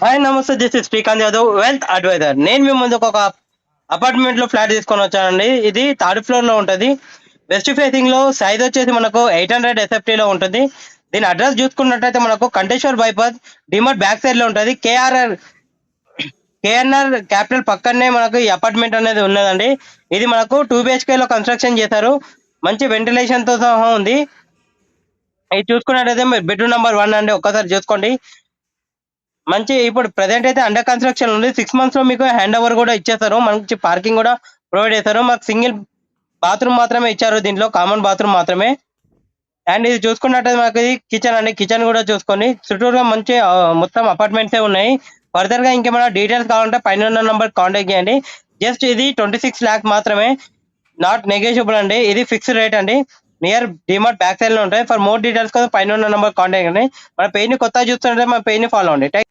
Hi నమస్తే, this is Srikanth Yadav, wealth advisor. నేను మీ ముందుకు ఒక అపార్ట్మెంట్ లో ఫ్లాట్ తీసుకొని వచ్చానండి. ఇది థర్డ్ ఫ్లోర్ లో ఉంటది. వెస్ట్ ఫేసింగ్ లో సైజ్ వచ్చేసి మనకు 800 ఎస్ఎఫ్టీ లో ఉంటుంది. దీని అడ్రస్ చూసుకున్నట్టయితే మనకు Kanteshwar bypass DMart back side లో ఉంటది. కేఎన్ఆర్ క్యాపిటల్ పక్కనే మనకు ఈ అపార్ట్మెంట్ అనేది ఉన్నదండి. ఇది మనకు 2 BHK లో కన్స్ట్రక్షన్ చేశారు. మంచి వెంటిలేషన్ తో సహా ఉంది. ఇది చూసుకున్నట్టయితే బెడ్రూమ్ నెంబర్ 1 అండి. ఒక్కసారి చూసుకోండి. మంచి ఇప్పుడు ప్రెసెంట్ అయితే అండర్ కన్స్ట్రక్షన్ ఉంది. 6 months లో మీకు హ్యాండ్ ఓవర్ కూడా ఇచ్చేస్తారు. మంచి పార్కింగ్ కూడా ప్రొవైడ్ చేస్తారు. మాకు సింగిల్ బాత్రూమ్ మాత్రమే ఇచ్చారు, దీంట్లో కామన్ బాత్రూమ్ మాత్రమే. అండ్ ఇది చూసుకున్నట్టయితే మనకి ఇది కిచెన్ అండి. కిచెన్ కూడా చూసుకొని చుట్టూరుగా మంచి మొత్తం అపార్ట్మెంట్సే ఉన్నాయి. ఫర్దర్ గా ఇంకేమైనా డీటెయిల్స్ కావాలంటే పైన ఉన్న నంబర్ కాంటాక్ట్ చేయండి. జస్ట్ ఇది 26 lakhs మాత్రమే, నాట్ నెగోషియబుల్ అండి. ఇది ఫిక్స్డ్ రేట్ అండి. నియర్ డిమార్ట్ బ్యాక్ సైడ్ లో ఉంటాయి. ఫర్ మోర్ డీటెయిల్స్ కోసం పైన ఉన్న నంబర్ కాంటాక్ట్ అండి. మన పేజ్ ని కొత్తగా చూస్తుంటే మన పేజ్ ని ఫాలో అండి.